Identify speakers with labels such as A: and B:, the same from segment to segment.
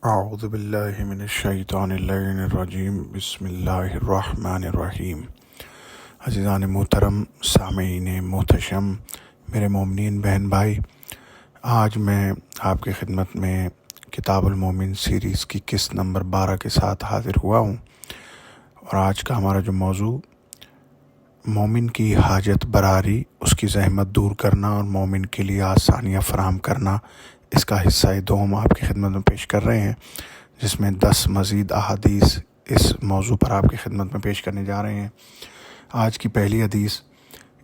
A: اعوذ باللہ من الشیطان اللعین الرجیم بسم اللہ الرحمن الرحیم۔ عزیزان محترم، سامعین محتشم، میرے مومنین بہن بھائی، آج میں آپ کی خدمت میں کتاب المومن سیریز کی قسط نمبر 12 کے ساتھ حاضر ہوا ہوں، اور آج کا ہمارا جو موضوع مومن کی حاجت براری، اس کی زحمت دور کرنا اور مومن کے لیے آسانیاں فراہم کرنا، اس کا حصہ دوم آپ کی خدمت میں پیش کر رہے ہیں، جس میں 10 مزید احادیث اس موضوع پر آپ کی خدمت میں پیش کرنے جا رہے ہیں۔ آج کی پہلی حدیث،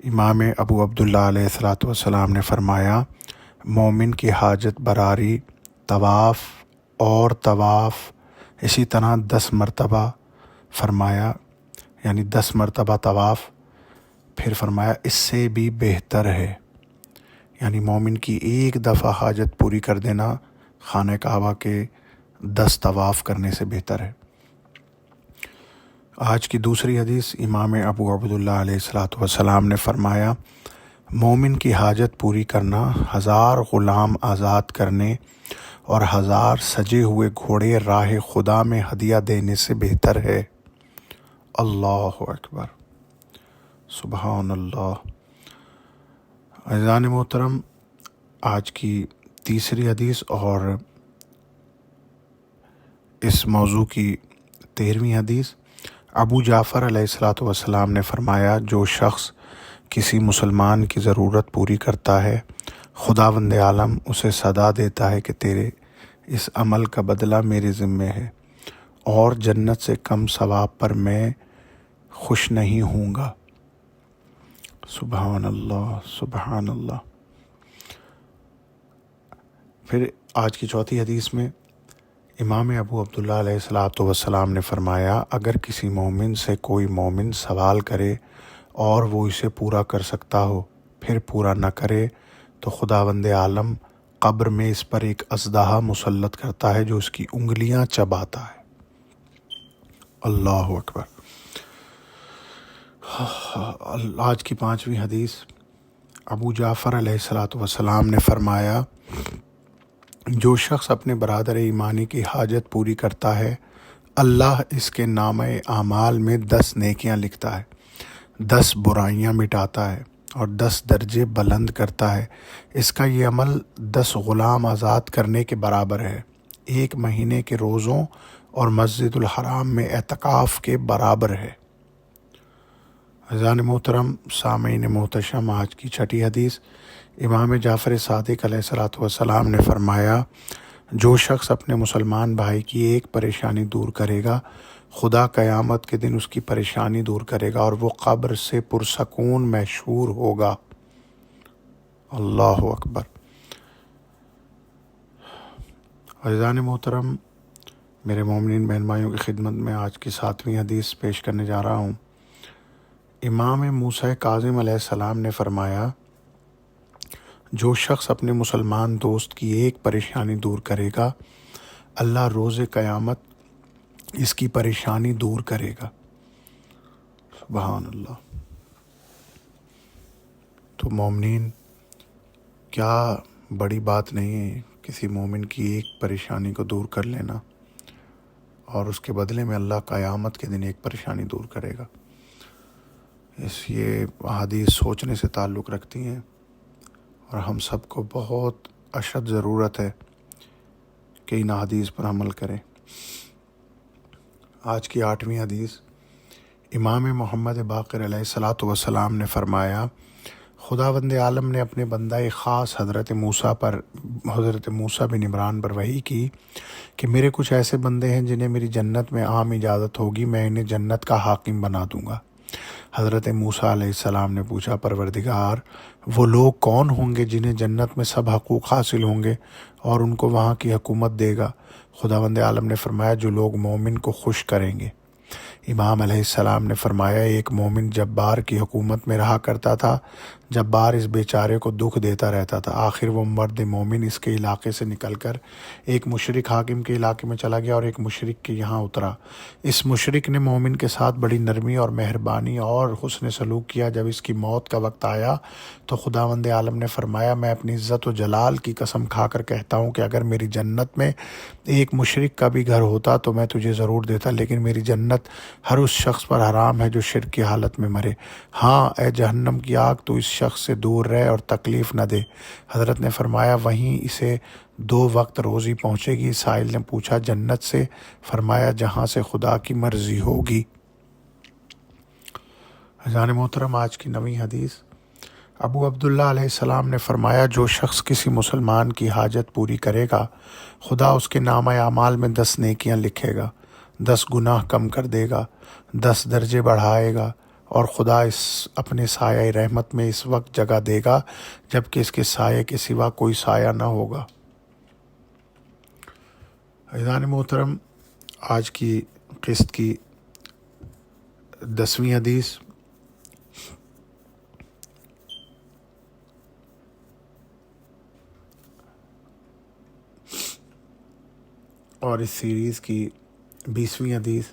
A: امام ابو عبداللہ علیہ الصلوۃ والسلام نے فرمایا، مومن کی حاجت براری طواف اور طواف اسی طرح 10 مرتبہ فرمایا، یعنی 10 مرتبہ طواف، پھر فرمایا اس سے بھی بہتر ہے، یعنی مومن کی ایک دفعہ حاجت پوری کر دینا خانہ کعبہ کے 10 طواف کرنے سے بہتر ہے۔ آج کی دوسری حدیث، امام ابو عبداللہ علیہ الصلوۃ والسلام نے فرمایا، مومن کی حاجت پوری کرنا 1000 غلام آزاد کرنے اور 1000 سجے ہوئے گھوڑے راہ خدا میں ہدیہ دینے سے بہتر ہے۔ اللہ اکبر، سبحان اللہ۔ عزیزان محترم، آج کی تیسری حدیث اور اس موضوع کی 13ویں حدیث، ابو جعفر علیہ الصلوۃ والسلام نے فرمایا، جو شخص کسی مسلمان کی ضرورت پوری کرتا ہے، خداوند عالم اسے صدا دیتا ہے کہ تیرے اس عمل کا بدلہ میرے ذمے ہے، اور جنت سے کم ثواب پر میں خوش نہیں ہوں گا۔ سبحان اللہ، سبحان اللہ۔ پھر آج کی چوتھی حدیث میں امام ابو عبداللہ علیہ الصلوۃ والسلام نے فرمایا، اگر کسی مومن سے کوئی مومن سوال کرے اور وہ اسے پورا کر سکتا ہو، پھر پورا نہ کرے، تو خداوند عالم قبر میں اس پر ایک اژدہا مسلط کرتا ہے جو اس کی انگلیاں چباتا ہے۔ اللہ اکبر۔ آج کی 5ویں حدیث، ابو جعفر علیہ الصلوۃ والسلام نے فرمایا، جو شخص اپنے برادر ایمانی کی حاجت پوری کرتا ہے، اللہ اس کے نامہ اعمال میں 10 نیکیاں لکھتا ہے، 10 برائیاں مٹاتا ہے اور 10 درجے بلند کرتا ہے۔ اس کا یہ عمل 10 غلام آزاد کرنے کے برابر ہے، 1 مہینے کے روزوں اور مسجد الحرام میں اعتکاف کے برابر ہے۔ عزیزان محترم، سامعین محتشم، آج کی 6ٹھی حدیث، امام جعفر صادق علیہ الصلوۃ والسلام نے فرمایا، جو شخص اپنے مسلمان بھائی کی ایک پریشانی دور کرے گا، خدا قیامت کے دن اس کی پریشانی دور کرے گا اور وہ قبر سے پرسکون محشور ہوگا۔ اللہ اکبر۔ عزیزان محترم، میرے مومنین بہن بھائیوں کی خدمت میں آج کی 7ویں حدیث پیش کرنے جا رہا ہوں۔ امام موسیٰ کاظم علیہ السلام نے فرمایا، جو شخص اپنے مسلمان دوست کی ایک پریشانی دور کرے گا، اللہ روز قیامت اس کی پریشانی دور کرے گا۔ سبحان اللہ۔ تو مومنین، کیا بڑی بات نہیں ہے کسی مومن کی ایک پریشانی کو دور کر لینا، اور اس کے بدلے میں اللہ قیامت کے دن ایک پریشانی دور کرے گا۔ یہ احادیث سوچنے سے تعلق رکھتی ہیں، اور ہم سب کو بہت اشد ضرورت ہے کہ ان احادیث پر عمل کریں۔ آج کی 8ویں حدیث، امام محمد باقر علیہ الصلوۃ والسلام نے فرمایا، خداوند عالم نے اپنے بندہ خاص حضرت موسیٰ بن عمران پر وحی کی کہ میرے کچھ ایسے بندے ہیں جنہیں میری جنت میں عام اجازت ہوگی، میں انہیں جنت کا حاکم بنا دوں گا۔ حضرت موسیٰ علیہ السلام نے پوچھا، پروردگار، وہ لوگ کون ہوں گے جنہیں جنت میں سب حقوق حاصل ہوں گے اور ان کو وہاں کی حکومت دے گا؟ خداوند عالم نے فرمایا، جو لوگ مومن کو خوش کریں گے۔ امام علیہ السلام نے فرمایا، ایک مومن جبار کی حکومت میں رہا کرتا تھا، جب بار اس بیچارے کو دکھ دیتا رہتا تھا۔ آخر وہ مرد مومن اس کے علاقے سے نکل کر ایک مشرک حاکم کے علاقے میں چلا گیا اور ایک مشرک کے یہاں اترا۔ اس مشرک نے مومن کے ساتھ بڑی نرمی اور مہربانی اور حسن سلوک کیا۔ جب اس کی موت کا وقت آیا تو خداوند عالم نے فرمایا، میں اپنی عزت و جلال کی قسم کھا کر کہتا ہوں کہ اگر میری جنت میں ایک مشرک کا بھی گھر ہوتا تو میں تجھے ضرور دیتا، لیکن میری جنت ہر اس شخص پر حرام ہے جو شرک کی حالت میں مرے۔ ہاں اے جہنم کی آگ، تو اس شخص سے دور رہ اور تکلیف نہ دے۔ حضرت نے فرمایا، وہیں اسے 2 وقت روزی پہنچے گی۔ سائل نے پوچھا، جنت سے؟ فرمایا، جہاں سے خدا کی مرضی ہوگی۔ عزیزان محترم، آج کی نویں حدیث، ابو عبداللہ علیہ السلام نے فرمایا، جو شخص کسی مسلمان کی حاجت پوری کرے گا، خدا اس کے نامہ اعمال میں 10 نیکیاں لکھے گا، 10 گناہ کم کر دے گا، 10 درجے بڑھائے گا، اور خدا اپنے سایہ رحمت میں اس وقت جگہ دے گا جب کہ اس کے سائے کے سوا کوئی سایہ نہ ہوگا۔ عزیزان محترم، آج کی قسط کی 10ویں حدیث، اور اس سیریز کی 20ویں حدیث،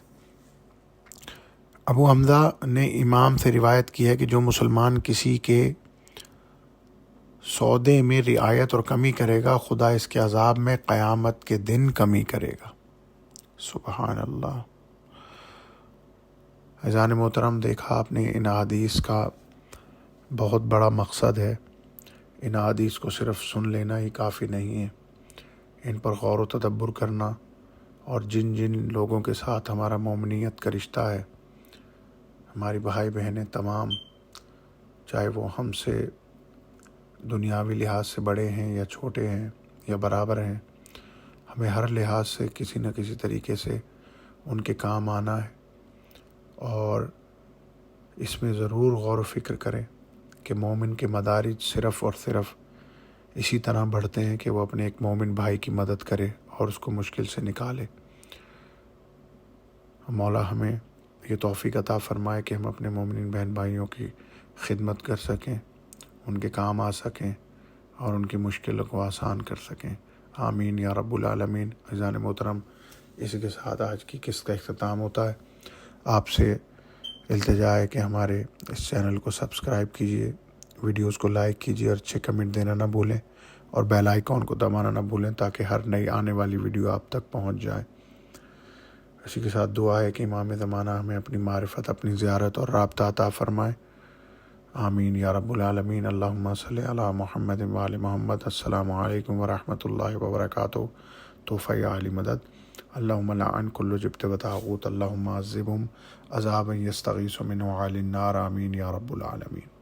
A: ابو حمزہ نے امام سے روایت کی ہے کہ جو مسلمان کسی کے سودے میں رعایت اور کمی کرے گا، خدا اس کے عذاب میں قیامت کے دن کمی کرے گا۔ سبحان اللہ۔ عزیزان محترم، دیکھا آپ نے، ان احادیث کا بہت بڑا مقصد ہے۔ ان احادیث کو صرف سن لینا ہی کافی نہیں ہے، ان پر غور و تدبر کرنا، اور جن جن لوگوں کے ساتھ ہمارا مومنیت کا رشتہ ہے، ہماری بھائی بہنیں تمام، چاہے وہ ہم سے دنیاوی لحاظ سے بڑے ہیں یا چھوٹے ہیں یا برابر ہیں، ہمیں ہر لحاظ سے کسی نہ کسی طریقے سے ان کے کام آنا ہے، اور اس میں ضرور غور و فکر کریں کہ مومن کے مدارج صرف اور صرف اسی طرح بڑھتے ہیں کہ وہ اپنے ایک مومن بھائی کی مدد کرے اور اس کو مشکل سے نکالے۔ مولا ہمیں یہ توفیق عطا فرمائے کہ ہم اپنے مومن بہن بھائیوں کی خدمت کر سکیں، ان کے کام آ سکیں اور ان کی مشکلوں کو آسان کر سکیں۔ آمین یا رب العالمین۔ عزیزان محترم، اسی کے ساتھ آج کی قسط کا اختتام ہوتا ہے۔ آپ سے التجا ہے کہ ہمارے اس چینل کو سبسکرائب کیجیے، ویڈیوز کو لائک کیجیے، اور اچھے کمنٹ دینا نہ بھولیں، اور بیل آئیکن کو دبانا نہ بھولیں تاکہ ہر نئی آنے والی ویڈیو آپ تک پہنچ جائے۔ اسی کے ساتھ دعا ہے کہ امام زمانہ ہمیں اپنی معرفت، اپنی زیارت اور رابطہ عطا فرمائے۔ آمین یا رب العالمین۔ اللہم صلی علی محمد و آل محمد۔ السلام علیکم ورحمۃ اللہ وبرکاتہ۔ تحفہ عالی مدد۔ اللہم لعن کل جبت و طاغوت، اللہم عذبہم عذابا یستغیث منہ اہل النار، آمین یا رب العالمین۔